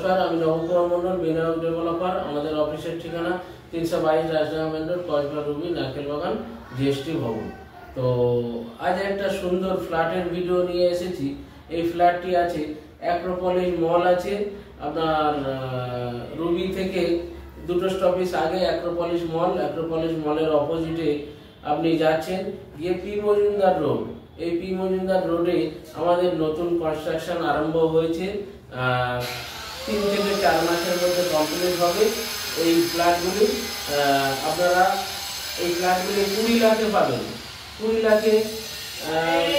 নমস্কার, আমি নবকুমার মন্ডল, বিনায়ক ডেভেলপার। আমাদের অফিসের ঠিকানা 322 Rajdanga main road, Kasba Ruby, Narkel Bagan, GST ভবন। তো আজ একটা সুন্দর ফ্ল্যাটের ভিডিও নিয়ে এসেছি। এই ফ্ল্যাটটি আছে অ্যাক্রোপলিস মল আছে আপনার রুবি থেকে দুটো স্টপেজ আগে অ্যাক্রোপলিস মলের অপোজিটে আপনি যাচ্ছেন, গিয়ে পি মজুমদার রোড। এই পি মজুমদার রোডে আমাদের নতুন কনস্ট্রাকশন আরম্ভ হয়েছে। 3 থেকে 4 মাসের মধ্যে কমপ্লিট হবে। এই ফ্ল্যাটগুলি আপনারা 20 লাখে পাবেন। 20 লাখে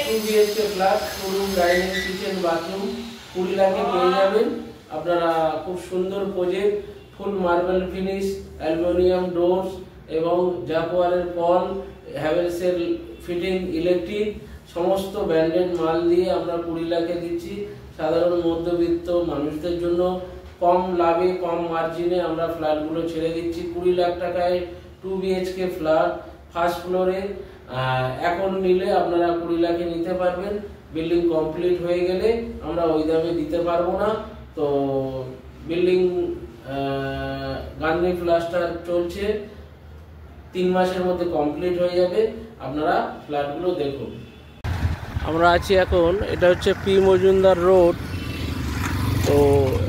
2 BHK flat, room, dining, kitchen, bathroom 20 লাখে পেয়ে যাবেন আপনারা। খুব সুন্দর প্রজেক্ট, ফুল মার্বেল ফিনিশ, অ্যালুমিনিয়াম ডোরস এবং জাগুয়ারের পল, হ্যাভেলসের ফিটিং, ইলেকট্রিক সমস্ত ব্র্যান্ডেড মাল দিয়ে আমরা 20 লাখে দিচ্ছি। সাধারণ মধ্যবিত্ত মানুষদের জন্য কম লাভে, কম মার্জিনে আমরা ফ্ল্যাটগুলো ছেড়ে দিচ্ছি। 20 লাখ টাকায় 2 BHK ফ্ল্যাট ফার্স্ট ফ্লোরে এখন নিলে আপনারা 20 লাখে নিতে পারবেন। বিল্ডিং কমপ্লিট হয়ে গেলে আমরা ওই দামে দিতে পারবো না। তো বিল্ডিং গান্ধী প্লাস্টার চলছে, 3 মাসের মধ্যে কমপ্লিট হয়ে যাবে। আপনারা ফ্ল্যাটগুলো দেখুন। আমরা আছি এখন, এটা হচ্ছে পি মজুমদার রোড। তো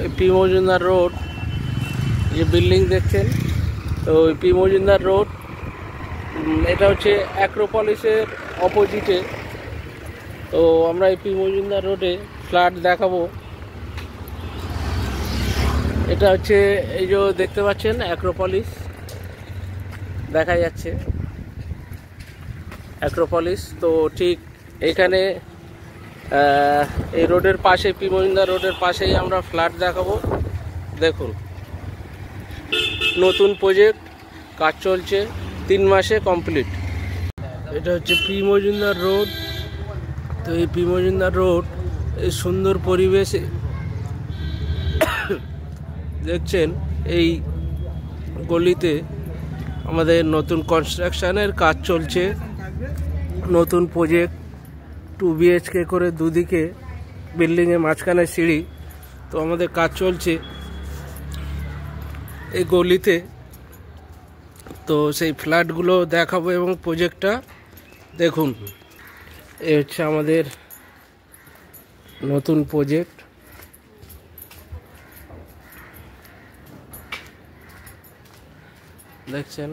এই পি মজুমদার রোড যে বিল্ডিং দেখছেন, তো ওই পি মজুমদার রোড এটা হচ্ছে অ্যাক্রোপলিসের অপোজিটে। তো আমরা এই পি মজুমদার রোডে ফ্ল্যাট দেখাবো। এটা হচ্ছে এই যে দেখতে পাচ্ছেন অ্যাক্রোপলিস দেখা যাচ্ছে, অ্যাক্রোপলিস। তো ঠিক এখানে এই রোডের পাশে, পি মজুমদার রোডের পাশেই আমরা ফ্ল্যাট দেখাবো। দেখুন, নতুন প্রজেক্ট, কাজ চলছে, 3 মাসে কমপ্লিট। এটা হচ্ছে পি মজুমদার রোড। তো এই পি মজুমদার রোড এই সুন্দর পরিবেশে দেখছেন, এই গলিতে আমাদের নতুন কনস্ট্রাকশনের কাজ চলছে। নতুন প্রজেক্ট, 2 BHK করে দুদিকে, বিল্ডিংয়ের মাঝখানে সিঁড়ি। তো আমাদের কাজ চলছে এই গলিতে। তো সেই ফ্ল্যাটগুলো দেখাবো এবং প্রজেক্টটা দেখুন। এই হচ্ছে আমাদের নতুন প্রজেক্ট। দেখছেন,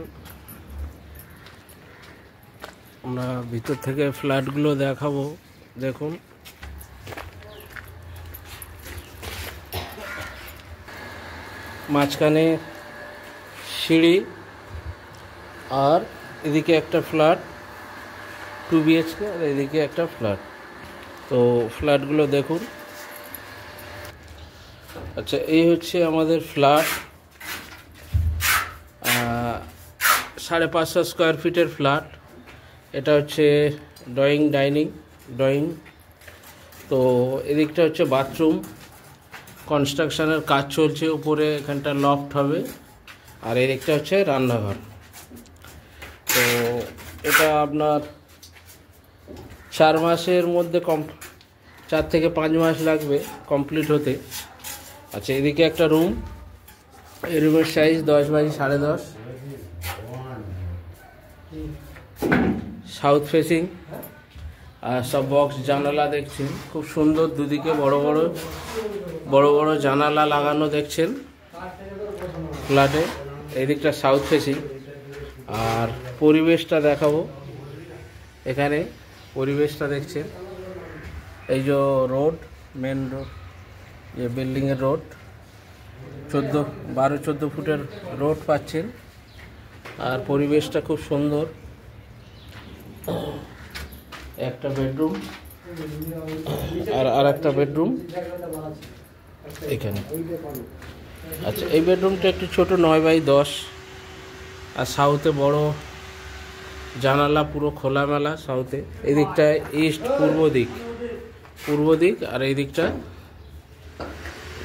আমরা ভিতর থেকে ফ্ল্যাটগুলো দেখাবো। দেখুন, মাঝখানে সিঁড়ি, আর এদিকে একটা ফ্ল্যাট 2 BHK, আর এদিকে একটা ফ্ল্যাট। তো ফ্ল্যাটগুলো দেখুন। আচ্ছা, এই হচ্ছে আমাদের ফ্ল্যাট, 550 স্কোয়ার ফিটের ফ্ল্যাট। এটা হচ্ছে ডাইনিং। তো এদিকটা হচ্ছে বাথরুম, কনস্ট্রাকশনের কাজ চলছে, উপরে এখানটা লফট হবে, আর এদিকটা হচ্ছে রান্নাঘর। তো এটা আপনার 4 মাসের মধ্যে 4 থেকে 5 মাস লাগবে কমপ্লিট হতে। আচ্ছা, এদিকে একটা রুম, এই রুমের সাইজ 10 বাই 10.5, সাউথ ফেসিং, আর সব বক্স জানালা দেখছেন, খুব সুন্দর। দুদিকে বড় বড় জানালা লাগানো দেখছেন ফ্ল্যাটে। এদিকটা সাউথ ফেসিং। আর পরিবেশটা দেখাবো। এখানে পরিবেশটা দেখছেন, এই যে রোড, মেন রোড, যে বিল্ডিংয়ের রোড, 12-14 ফুটের রোড পাচ্ছেন। আর পরিবেশটা খুব সুন্দর। একটা বেডরুম আর একটা বেডরুম এখানে। আচ্ছা, এই বেডরুমটা একটু ছোট, 9 বাই 10। আর সাউথে বড় জানালা, পুরো খোলামেলা সাউথে। এই দিকটা ইস্ট, পূর্ব দিক, আর এই দিকটা।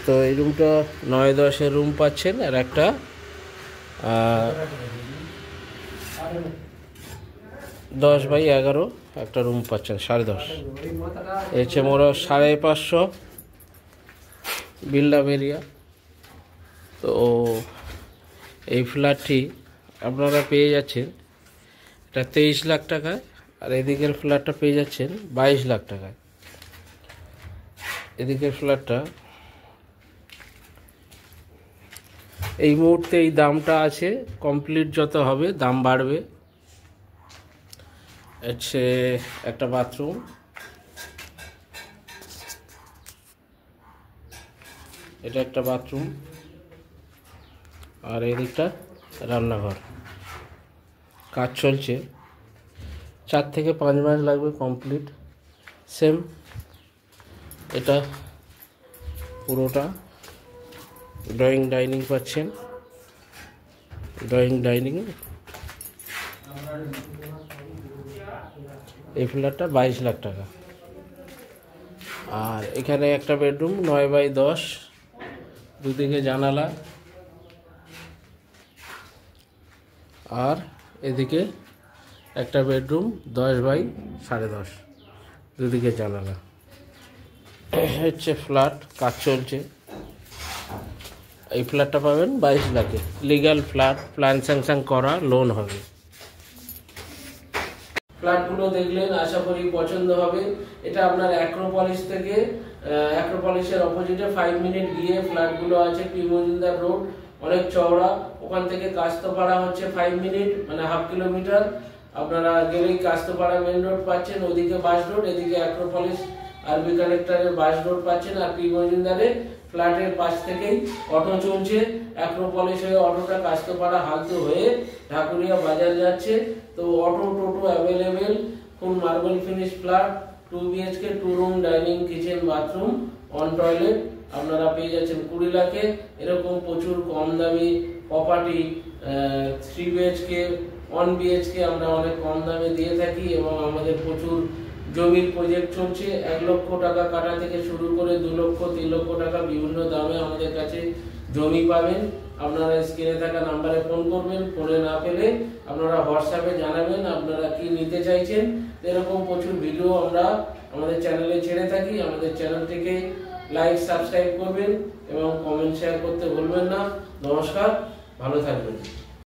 তো এই রুমটা 9-10 রুম পাচ্ছেন, আর একটা 10 বাই 11 একটা রুম পাচ্ছেন, 10.5। হচ্ছে মোট 550 বিল্ড আপ এরিয়া। তো এই ফ্ল্যাটটি আপনারা পেয়ে যাচ্ছেন এটা 23 লাখ টাকায়, আর এদিকের ফ্ল্যাটটা পেয়ে যাচ্ছেন 22 লাখ টাকায়। এদিকের ফ্ল্যাটটা এই মুহূর্তে এই দামটা আছে, কমপ্লিট যত হবে দাম বাড়বে। হচ্ছে একটা বাথরুম, এটা একটা বাথরুম, আর এদিকটা রান্নাঘর। কাজ চলছে, 4 থেকে 5 মাস লাগবে কমপ্লিট। সেম এটা পুরোটা ড্রয়িং ডাইনিং পাচ্ছেন, ড্রয়িং ডাইনিং। এই ফ্ল্যাটটা 22 লাখ টাকা। আর এখানে একটা বেডরুম 9x10, দুদিকে জানালা, আর এদিকে একটা বেডরুম 10x10.5, দুদিকে জানালা। হচ্ছে ফ্ল্যাট, কাজ চলছে। এই ফ্ল্যাটটা পাবেন 22 লাখে, লিগ্যাল ফ্ল্যাট, প্ল্যান স্যাংশন করা, লোন হবে। ফ্ল্যাটগুলো দেখলেন, আশা করি পছন্দ হবে। এটা আপনার অ্যাক্রোপলিস থেকে, অ্যাক্রোপলিসের অপোজিটে 5 মিনিট গিয়ে ফ্ল্যাটগুলো আছে। পি মজুমদার রোড অনেক চওড়া, ওখান থেকে কাস্তপাড়া হচ্ছে 5 মিনিট, মানে হাফ কিলোমিটার। আপনারা গেলেই কাস্তপাড়া মেন রোড পাচ্ছেন, ওদিকে বাস রোড, এদিকে অ্যাক্রোপলিস আরবি কানেক্টরের বাস রোড পাচ্ছেন। আর পি মজুমদারের ফ্ল্যাটের পাশ থেকেই অটো চলছে। অ্যাক্রোপলিস হয়ে অটোটা কাস্তপাড়া হালতে হয়ে ঢাকুরিয়া বাজার যাচ্ছে। তো auto toto available. Full marble finish flat, 2 BHK, 2 room, dining, kitchen, bathroom, on toilet আপনারা পেয়ে যাচ্ছেন 20 লাখে। এরকম প্রচুর কম দামি প্রপার্টি 3 BHK, 1 BHK আমরা অনেক কম দামে দিয়ে থাকি, এবং আমাদের প্রচুর জমির প্রজেক্ট চলছে। 1 লক্ষ টাকা কাটা থেকে শুরু করে 2 লক্ষ, 3 লক্ষ টাকা বিভিন্ন দামে আমাদের কাছে জমি পাবেন। আপনারা স্ক্রিনে থাকা নাম্বারে ফোন করবেন, ফোনে না পেলে আপনারা হোয়াটসঅ্যাপে জানাবেন আপনারা কি নিতে চাইছেন। এরকম প্রচুর ভিডিও আমরা আমাদের চ্যানেলে ছেড়ে থাকি। আমাদের চ্যানেলটিকে লাইক, সাবস্ক্রাইব করবেন এবং কমেন্ট শেয়ার করতে ভুলবেন না। নমস্কার, ভালো থাকবেন।